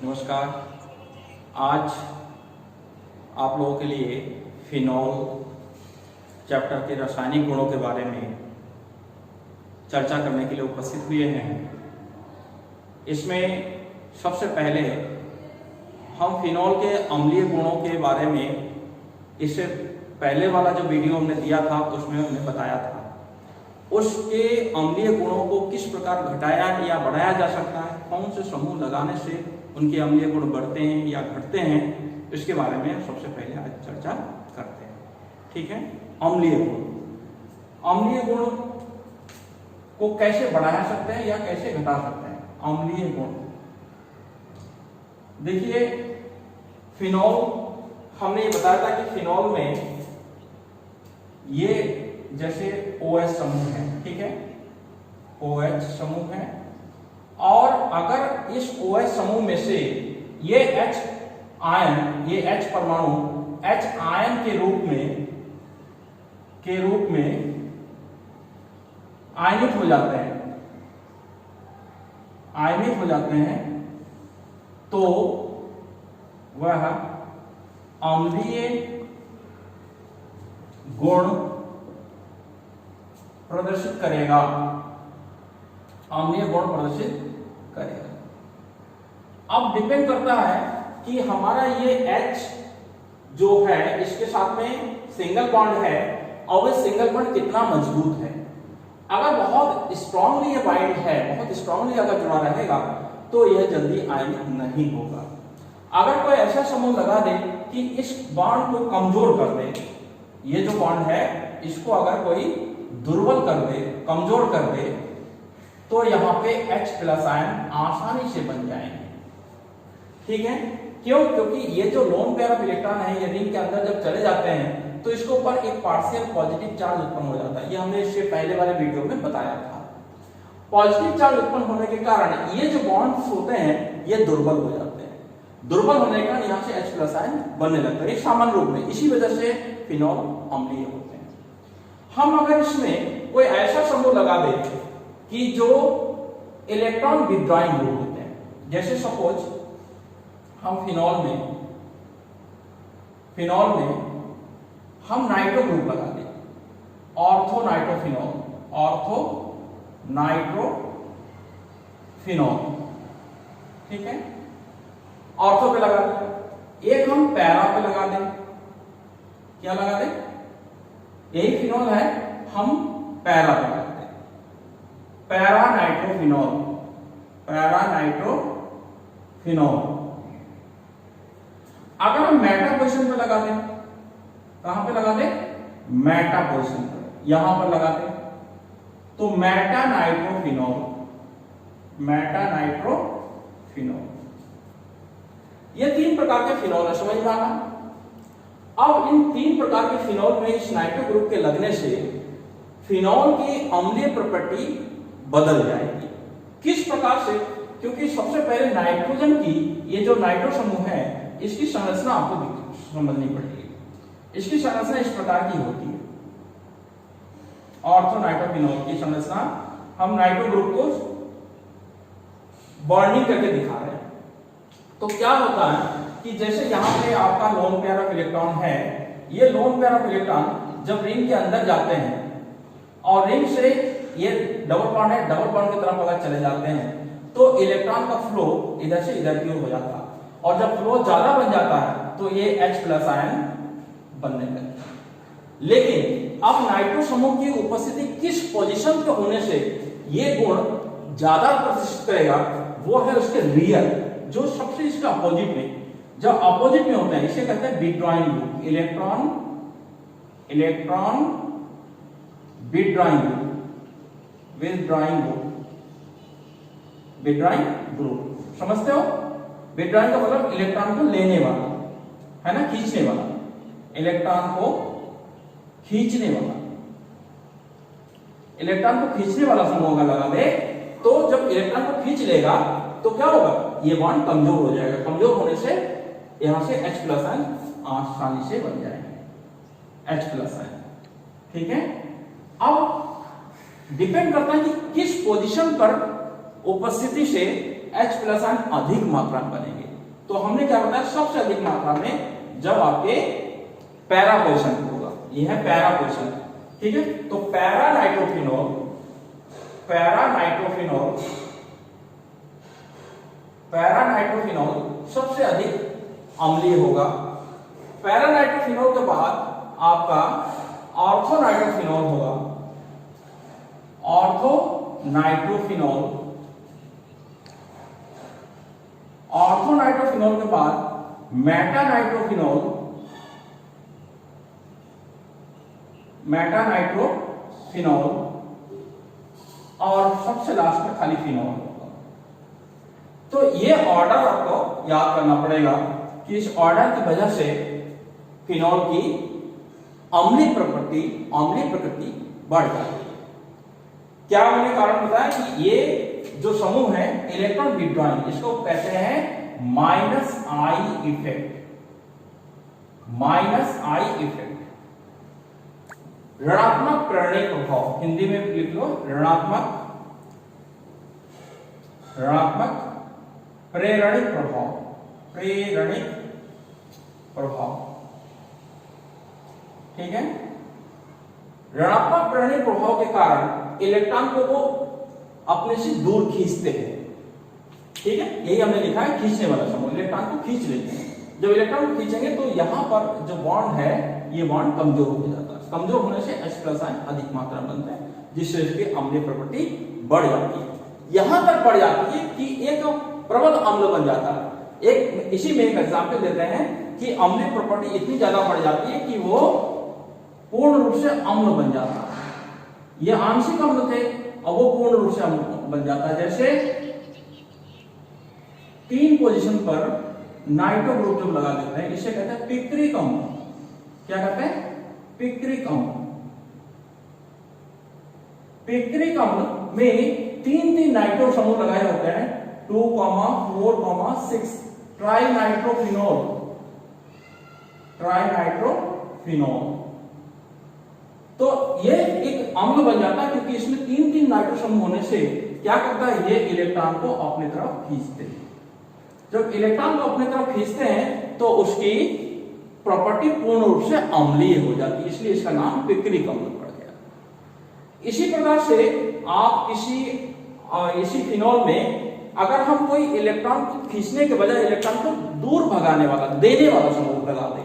नमस्कार। आज आप लोगों के लिए फिनॉल चैप्टर के रासायनिक गुणों के बारे में चर्चा करने के लिए उपस्थित हुए हैं। इसमें सबसे पहले हम फिनॉल के अम्लीय गुणों के बारे में, इससे पहले वाला जो वीडियो हमने दिया था उसमें हमने बताया था उसके अम्लीय गुणों को किस प्रकार घटाया या बढ़ाया जा सकता है, कौन से समूह लगाने से उनके अम्लीय गुण बढ़ते हैं या घटते हैं, इसके बारे में सबसे पहले आज चर्चा करते हैं। ठीक है। अम्लीय गुण को कैसे बढ़ाया सकते हैं या कैसे घटा सकते हैं। अम्लीय गुण देखिए, फिनॉल हमने ये बताया था कि फिनॉल में ये जैसे OH समूह है, ठीक है, OH समूह है, और अगर इस OH समूह में से ये H आयन, ये H परमाणु H आयन के रूप में आयनित हो जाते हैं, तो वह अम्लीय गुण प्रदर्शित करेगा। अब डिपेंड करता है कि हमारा ये H जो है इसके साथ में सिंगल बॉन्ड है और वह सिंगल बॉन्ड कितना मजबूत है। अगर बहुत स्ट्रांगली ये बाइंड है, बहुत स्ट्रांगली अगर जुड़ा रहेगा तो यह जल्दी आयनित नहीं होगा। अगर कोई ऐसा समूह लगा दे कि इस बॉन्ड को कमजोर कर दे, ये जो बॉन्ड है इसको अगर कोई दुर्बल कर दे, कमजोर कर दे, तो यहां पे H+ आयन आसानी से बन जाएंगे। ठीक है। क्यों? क्योंकि ये जो लोन पेयर ऑफ इलेक्ट्रॉन है ये रिंग के अंदर जब चले जाते हैं तो इसके ऊपर एक पार्शियल पॉजिटिव चार्ज उत्पन्न हो जाता है। ये हमने इससे पहले वाले वीडियो में बताया था। पॉजिटिव चार्ज उत्पन्न होने के कारण ये जो बॉन्ड्स होते हैं ये दुर्बल हो जाते हैं। दुर्बल होने के कारण यहाँ से H+ आयन बनने लगता है सामान्य रूप में। इसी वजह से फिनॉल अम्लीय होते हैं। हम अगर इसमें कोई ऐसा समूह लगा दें कि जो इलेक्ट्रॉन विथड्रॉइंग ग्रुप होते हैं, जैसे सपोज हम फिनॉल में हम नाइट्रो ग्रुप लगा दें, ऑर्थो नाइट्रोफिनॉल, ठीक है, ऑर्थो पे लगा दें। एक हम पैरा पे लगा दें। क्या लगा दें? यही फिनॉल है, हम पैरा पे लगा दें, पैरा नाइट्रोफिनॉल। अगर हम मेटा पोजीशन पे लगा दें, कहां पे लगा दें? मेटा पोजीशन पर, यहां पर लगा दें, तो मेटा नाइट्रोफिनॉल। ये 3 प्रकार के फिनॉल है, समझ में आना। अब इन 3 प्रकार के फिनॉल में इस नाइट्रो ग्रुप के लगने से फिनॉल की अम्लीय प्रॉपर्टी बदल जाएगी। किस प्रकार से? क्योंकि सबसे पहले नाइट्रोजन की ये जो नाइट्रो समूह है इसकी संरचना आपको समझनी पड़ेगी। इसकी संरचना इस प्रकार की होती है। ऑर्थो नाइट्रोफिनॉल की संरचना हम नाइट्रो ग्रुप को बॉन्डिंग करके दिखा रहे हैं। तो क्या होता है कि जैसे यहाँ पे आपका लोन पेयर ऑफ इलेक्ट्रॉन है, ये लोन पेयर ऑफ इलेक्ट्रॉन जब रिंग के अंदर जाते हैं और रिंग से ये डबल बॉन्ड है, डबल बॉन्ड की तरफ अगर चले जाते हैं तो इलेक्ट्रॉन का फ्लो इधर से इधर की ओर हो जाता है, और जब फ्लो ज्यादा बन जाता है तो ये H+ आयन बनने लगता है। लेकिन अब नाइट्रो समूह की उपस्थिति किस पोजीशन पे होने से ये गुण ज्यादा प्रदर्शित करेगा, वो है उसके रियल, जो सबसे इसका अपोजिट में, जब अपोजिट में होता है इसे कहते हैं withdrawing group. Electron withdrawing group, समझते हो? विथड्रॉइंग का मतलब इलेक्ट्रॉन को लेने वाला है ना, खींचने वाला, इलेक्ट्रॉन को खींचने वाला समूह अगर लगा दे तो जब इलेक्ट्रॉन को खींच लेगा तो क्या होगा? ये बॉन्ड कमजोर हो जाएगा। कमजोर होने से यहां से H+ आयन आसानी से बन जाएंगे, H+ आयन। ठीक है। अब डिपेंड करता है कि किस पोजीशन पर उपस्थिति से H+ आयन अधिक मात्रा में बनेंगे। तो हमने क्या बताया, सबसे अधिक मात्रा में जब आपके पैरा पोजीशन पे होगा, ये है पैरा पोजीशन, ठीक है। तो पैरा नाइट्रोफिनॉल सबसे अधिक अम्लीय होगा। पैरा नाइट्रोफिनॉल के बाद आपका ऑर्थो नाइट्रोफिनॉल होगा। ऑर्थो नाइट्रोफिनॉल के बाद मेटा नाइट्रोफिनॉल और सबसे लास्ट में खाली फिनॉल होगा। तो ये ऑर्डर आपको याद करना पड़ेगा कि इस ऑर्डर की वजह से फिनॉल की अम्लीय प्रकृति बढ़ जाती है। क्या मैंने कारण बताया कि ये जो समूह है इलेक्ट्रॉन विड्रॉइंग, इसको कहते हैं माइनस आई इफेक्ट, ऋणात्मक प्रेरणिक प्रभाव, हिंदी में लिख लो ऋणात्मक प्रेरणिक प्रभाव, ठीक है। ऋणात्मक प्रेरणिक प्रभाव के कारण इलेक्ट्रॉन को वो अपने से दूर खींचते हैं, ठीक है। यही हमने लिखा है खींचने वाला समूह, इलेक्ट्रॉन को खींच लेते हैं। जब इलेक्ट्रॉन को खींचेंगे तो यहां पर जो बॉन्ड है ये बॉन्ड कमजोर हो जाता है। कमजोर होने से H+ आयन अधिक मात्रा में बनते हैं, जिससे इसकी अम्लीय प्रकृति बढ़ जाती है। यहां तक बढ़ जाती है कि एक प्रबल अम्ल बन जाता है। इसी में एक एग्जाम्पल देते हैं कि अम्लीय प्रॉपर्टी इतनी ज्यादा बढ़ जाती है कि वो पूर्ण रूप से अम्ल बन जाता है। ये आंशिक अम्ल थे, अब वो पूर्ण रूप से अम्ल बन जाता है। जैसे 3 पोजीशन पर नाइट्रो ग्रुप जब लगा देते हैं, इसे कहते हैं पिक्रिक अम्ल। क्या कहते हैं? पिक्रिक अम्ल। पिक्रिक अम्ल में 3 नाइट्रो समूह लगाए होते हैं, 2, 4, 6 ट्राइनाइट्रोफिनॉल। तो ये एक अम्ल बन जाता है क्योंकि इसमें 3 नाइट्रो समूह होने से क्या करता है, ये इलेक्ट्रॉन को अपनी तरफ खींचते हैं। जब इलेक्ट्रॉन को अपनी तरफ खींचते हैं तो उसकी प्रॉपर्टी पूर्ण रूप से अम्लीय हो जाती है, इसलिए इसका नाम पिक्रिक अम्ल पड़ गया। इसी प्रकार से आप इसी फिनॉल में अगर हम कोई इलेक्ट्रॉन को खींचने के बजाय इलेक्ट्रॉन को दूर भगाने वाला, देने वाला समूह लगा दे,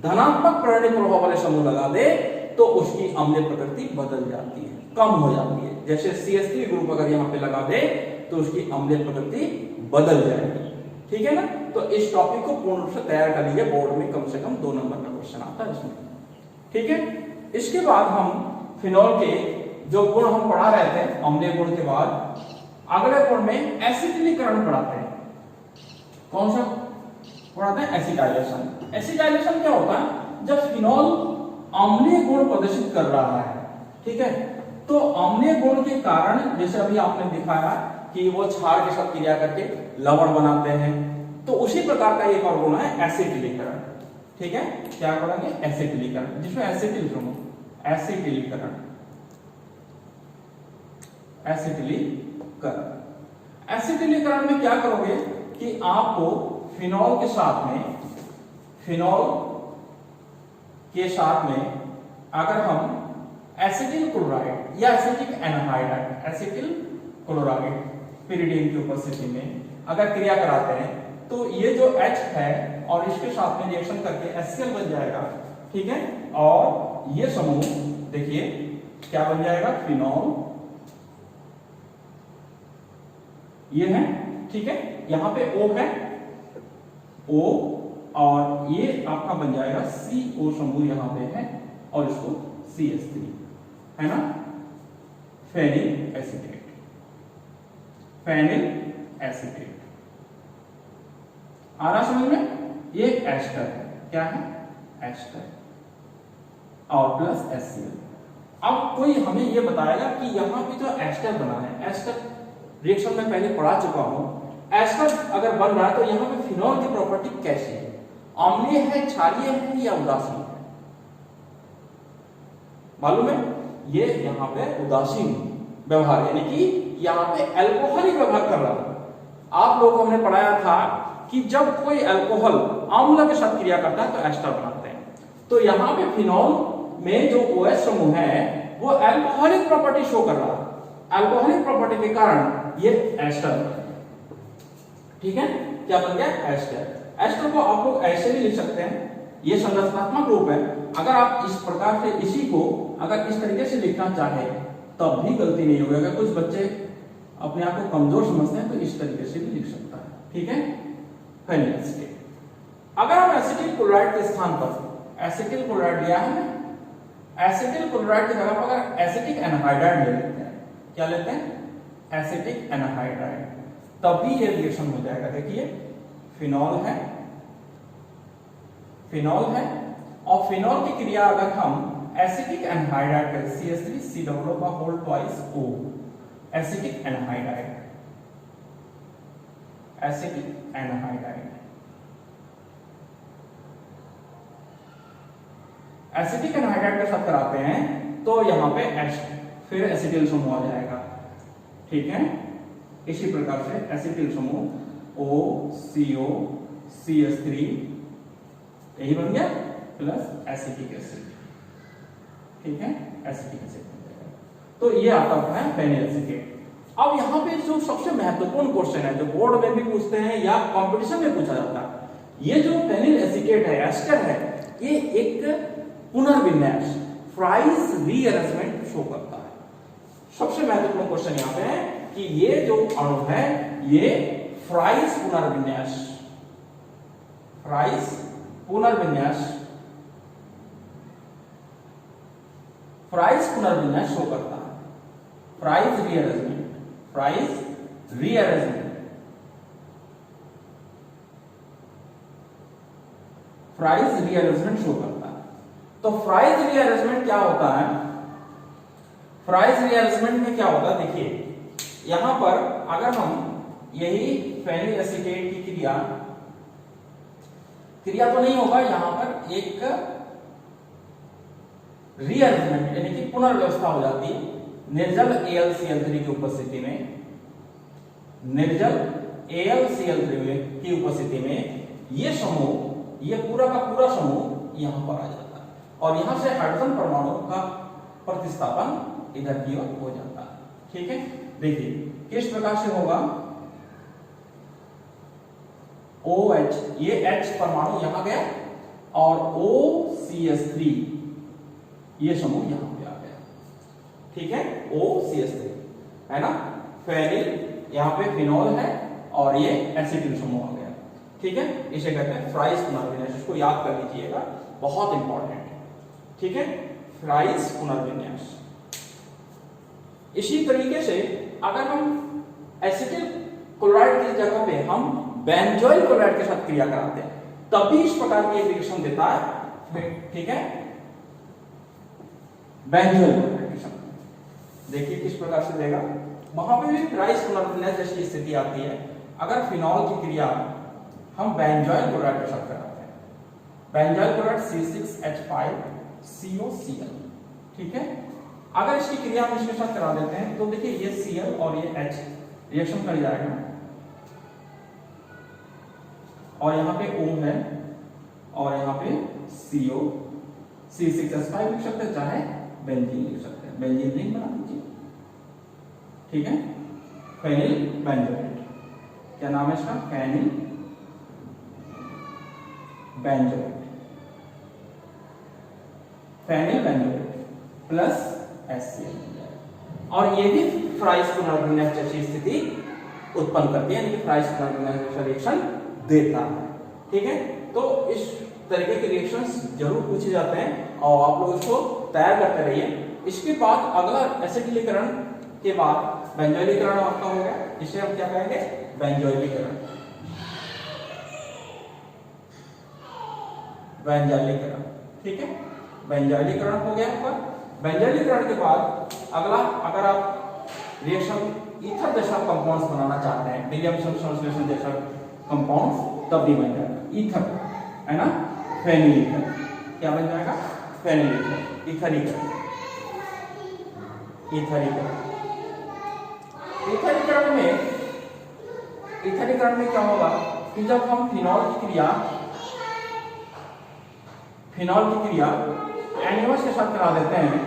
धनात्मक प्रेरणिक प्रभाव वाले समूह लगा दे, तो उसकी अम्लीय प्रकृति बदल जाती है, कम हो जाती है। जैसे CH3 ग्रुप अगर यहां पे लगा दे तो उसकी अम्लीय प्रकृति बदल जाएगी, ठीक है ना। तो इस टॉपिक को पूर्ण रूप से तैयार कर लीजिए, बोर्ड में कम से कम 2 नंबर का क्वेश्चन आता है इसमें, ठीक है। इसके बाद हम फिनॉल के जो गुण हम पढ़ा रहे थे, अम्लीय गुण के बाद अगले गुण में एसिटिलीकरण पढ़ाते हैं। कौन सा पढ़ाते हैं? एसिटाइलेशन। एसिटाइलेशन क्या होता है? जब फिनॉल अम्लीय गुण प्रदर्शित कर रहा है, ठीक है, तो अम्लीय गुण के कारण, जैसे अभी आपने दिखाया कि वो क्षार के साथ क्रिया करके लवण बनाते हैं, तो उसी प्रकार का एक और गुण है एसिटिलीकरण, ठीक है। क्या करेंगे? एसिटिलीकरण, जिसमें एसिटिल समूह, एसिटिलीकरण। एसिटिलीकरण में क्या करोगे कि आपको फिनॉल के साथ में अगर हम एसिटिल क्लोराइड या एसिटिक एनहाइड्राइड, एसिटिल क्लोराइड पिरिडियम की उपस्थिति में अगर क्रिया कराते हैं, तो ये जो H है और इसके साथ में रिएक्शन करके HCl बन जाएगा, ठीक है। और ये समूह देखिए क्या बन जाएगा? फिनॉल, ये है, ठीक है। यहां पे O है, O, और ये आपका बन जाएगा CO समूह यहां पे है, और इसको CH3 है ना, फेनिल एसिटेट। आ रहा समझ में? ये एस्टर है, क्या है? एस्टर और प्लस HCl। अब कोई हमें ये बताएगा कि यहां पे जो एस्टर बना है, एस्टर रिएक्शन में पहले पढ़ा चुका हूं, एस्टर अगर बन रहा है तो यहां पे फिनॉल की प्रॉपर्टी कैसी है? अम्लीय है, क्षारीय है या उदासीन है? मालूम है? ये यहां पे उदासीन व्यवहार, यानी कि यहां पे अल्कोहलिक व्यवहार कर रहा है। आप लोगों को हमने पढ़ाया था कि जब कोई अल्कोहल आम्ल के साथ क्रिया करता है तो एस्टर बनाते हैं। तो यहाँ पे फिनॉल में जो OH समूह है वो अल्कोहलिक प्रॉपर्टी शो कर रहा है। अल्कोहलिक प्रॉपर्टी के कारण ये एस्टर बन गया। ठीक है, क्या बन गया? एस्टर। एस्टर को आप लोग ऐसे भी लिख सकते हैं, ये संरचनात्मक रूप है। अगर आप इस प्रकार से इसी को अगर इस तरीके से लिखना चाहे तब भी गलती नहीं होगी। अगर कुछ बच्चे अपने आप को कमजोर समझते हैं तो इस तरीके से भी लिख सकता है। ठीक है, फेनिल एसिटेट। अगर हम एसिटिल क्लोराइड के स्थान पर एसिटिल क्लोराइड लिया है, एसिटिल क्लोराइड की जगह पर अगर एसिटिक एनहाइड्राइड ले लेते हैं, क्या लेते हैं? एसिटिक एनहाइड्राइड, तभी ये रिएक्शन हो जाएगा। देखिए फिनॉल है, फिनॉल है और फिनॉल की क्रिया अगर हम एसिटिक एनहाइड्राइड करें, CH3 का whole twice O, acetic anhydride, acetic anhydride, acetic anhydride के साथ कराते हैं तो यहां पे H फिर एसिटिल समूह आ जाएगा। ठीक है, इसी प्रकार से एसिटिल समूह OCO CH3 यही बन गया प्लस एसिटिक एसिड। ठीक है, एसिटिक एसिड बन जाएगा। तो ये आता है फेनिल एसिटेट। अब यहाँ पे जो सबसे महत्वपूर्ण क्वेश्चन है, जो बोर्ड में भी पूछते हैं या कंपटीशन में पूछा जाता है, ये जो फेनिल एसिटेट है, एस्टर है, ये एक पुनर्विन्यास फ्राइज रीअरेंजमेंट शो करता है। सबसे महत्वपूर्ण क्वेश्चन यहाँ पे है कि ये जो अणु है ये फ्राइज पुनर्विन्यास, फ्राइज पुनर्विन्यास, फ्राइज पुनर्विन्यास शो करता है। Fries rearrangement, fries rearrangement, fries rearrangement show करता है। तो फ्राइज रीअरेंजमेंट क्या होता है? फ्राइज रीअरेंजमेंट में क्या होता है? देखिए यहां पर अगर हम यही फेनिल एसिटेट की क्रिया तो नहीं होगा, यहां पर एक रीअरेंजमेंट यानी कि पुनर्व्यवस्था हो जाती है निर्जल AlCl3 की उपस्थिति में, निर्जल AlCl3 की उपस्थिति में ये समूह, ये पूरा का पूरा समूह यहां पर आ जाता है और यहां से हाइड्रोजन परमाणु का प्रतिस्थापन इधर की ओर हो जाता है। ठीक है, देखिए किस प्रकार से होगा? OH, ये H परमाणु यहां गया और OCH3 ये समूह यहां पे आ गया। ठीक है, OCH3 है ना, फेनिल यहां पे फिनॉल है और ये एसिटिल समूह आ गया। ठीक है, इसे कहते हैं फ्राइज पुनर्विन्यास, इसको याद कर लीजिएगा, बहुत इंपॉर्टेंट है। ठीक है, फ्राइज पुनर्विन्यास। इसी तरीके से अगर हम एसिटिल क्लोराइड की जगह पे हम बेंजोइल क्लोराइड के साथ क्रिया कराते हैं तब भी इस प्रकार की रिएक्शन देता है। ठीक है, बेंजोइल क्लोराइड के साथ देखिए किस प्रकार से देगा, वहां पे भी फ्राइज पुनर्विन्यास जैसी स्थिति आती है। अगर फिनॉल की क्रिया हम बेंजोइल क्लोराइड के साथ कराते हैं, बेंजोइल क्लोराइड C6H5COCl। ठीक है, अगर इसकी क्रिया हम इसके साथ करा देते हैं तो देखिए ये Cl और ये H रिएक्शन कर जाएगा और यहाँ पे O है और यहाँ पे CO, C6H5 लिख सकते हैं, चाहे बेंजीन लिख सकते हैं, बेंजीन रिंग बना दीजिए। ठीक है, फेनिल बेंजोएट, क्या नाम है इसका? Phenyl benzoate, phenyl benzoate plus HCl। और ये भी फ्राइज पुनर्विन्यास जैसी स्थिति उत्पन्न करती है, यानी कि फ्राइज पुनर्विन्यास जैसा रिएक्शन देता है। ठीक है, तो इस तरीके के रिएक्शंस जरूर पूछे जाते हैं और आप लोग इसको तैयार करते रहिए। इसके बाद अगला एसिटिलीकरण के बाद बेंजोइलीकरण आपका हो गया, इसे हम क्या कहेंगे? बेंजोइलीकरण। बेंजोइलीकरण, ठीक है, बेंजोइलीकरण हो गया आपका। बेंजोइलीकरण के बाद अगला, अगर आप रिएक्शन ईथर जैसा कंपाउंड्स बनाना चाहते हैं, विलियमसन संश्लेषण जैसा कंपाउंड्स, तब भी बन जाएगा ईथर, है ना, फेनिल ईथर। क्या बन जाएगा? Phenyl ether, ईथरीकरण, ईथरीकरण। ईथरीकरण में क्या होगा कि जब हम फिनॉल की क्रिया NaOH के साथ करा देते हैं,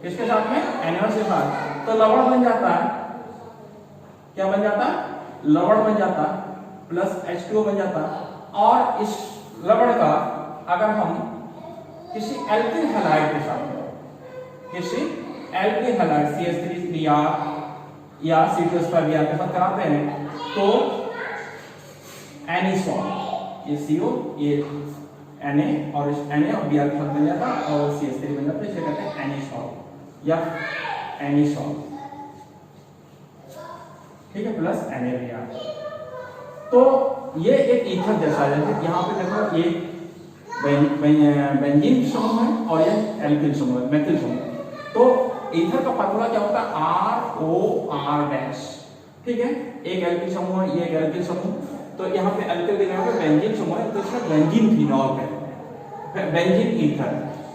किसके साथ में? NaOH के साथ, तो लवण बन जाता है। क्या बन जाता है? लवण बन जाता है, प्लस H2O बन जाता है। और इस लवण का अगर हम किसी एल्किल हैलाइड के साथ, किसी एल्किल हैलाइड CH3 क्रिया या C2H5Br के साथ कराते हैं तो NaSol, ये CO, ये Na और इस Na और Br के साथ बन जाता और CH3 बन जाता है, इसे कहते हैं NaSol या NaSol, ठीक है, प्लस NaBr। तो ये एक ईथर जैसा है। यहाँ पे देखो ये बेंजीन समूह है और ये एल्किल समूह है, मेथिल समूह। तो ईथर का फार्मूला क्या होता है? ROR-, ठीक है, एक एल्किल समूह है, ये एक एल्किल समूह। तो यहाँ पे एल्किल दिया है, बेंजीन समूह है, तो इसमें बेंजीन फिनॉल कहते हैं, बेंजीन ईथर।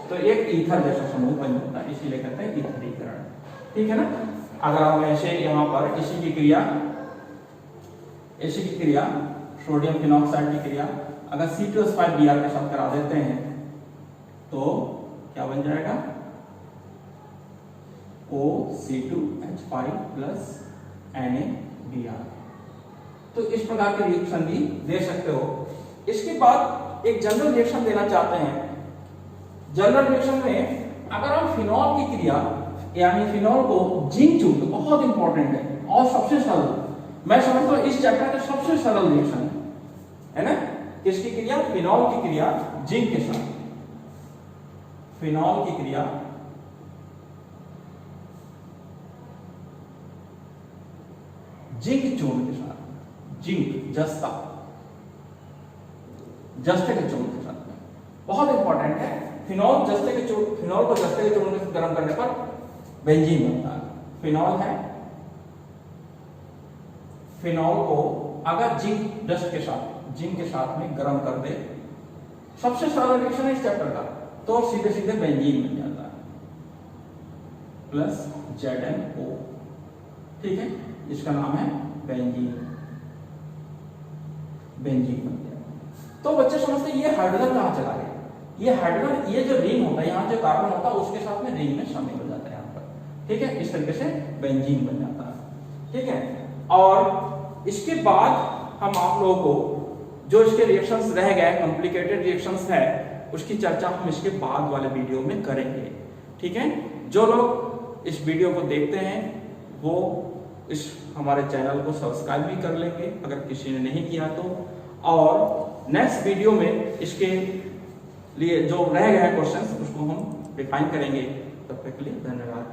तो एक ईथर जैसा समूह बन जाता है, इसीलिए कहते हैं ईथरीकरण, ठीक है ना। अगर हम ऐसे यहाँ पर इसी की क्रिया सोडियम फिनॉक्साइड की क्रिया अगर C2H5Br के साथ करा देते हैं तो क्या बन जाएगा? OC2H5 plus NaBr। तो इस प्रकार के रिएक्शन भी दे सकते हो। इसके बाद एक जनरल रिएक्शन देना चाहते हैं। जनरल रिएक्शन में अगर हम फिनॉल की क्रिया यानी फिनॉल को जिंक चून, बहुत इंपॉर्टेंट है और सबसे सरल, मैं समझता हूं इस चैप्टर का सबसे सरल रिएक्शन है ना। किसकी क्रिया? फिनॉल की क्रिया जिंक के साथ, फिनॉल की क्रिया जिंक चूर्ण के साथ, जिंक जस्ते के चूर्ण के साथ में, बहुत इंपॉर्टेंट है। फिनॉल को जस्ते के चूर्ण से गर्म करने पर बेंजीन बनता है। फिनॉल है, फिनॉल को अगर जिंक के साथ में गर्म कर दे, सबसे सरल रिएक्शन है इस चैप्टर का, तो सीधे सीधे बेंजीन बन जाता है, प्लस ZnO, ठीक है, इसका नाम है बेंजीन बन गया। तो बच्चे समझते ये हाइड्रोजन कहां चला गया? ये हाइड्रोजन, ये जो रिंग होता है, यहाँ जो कार्बन होता है उसके साथ में रिंग में शामिल हो जाता है यहाँ पर, ठीक है, इस तरीके से बेंजीन बन जाता है, ठीक है। और इसके बाद हम आप लोगों को जो इसके रिएक्शंस रह गए, कॉम्प्लिकेटेड रिएक्शंस है, उसकी चर्चा हम इसके बाद वाले वीडियो में करेंगे, ठीक है। जो लोग इस वीडियो को देखते हैं वो इस हमारे चैनल को सब्सक्राइब भी कर लेंगे अगर किसी ने नहीं किया तो। और नेक्स्ट वीडियो में इसके लिए जो रह गए क्वेश्चंस उसको हम डिफाइन करेंगे। तब तक के लिए धन्यवाद।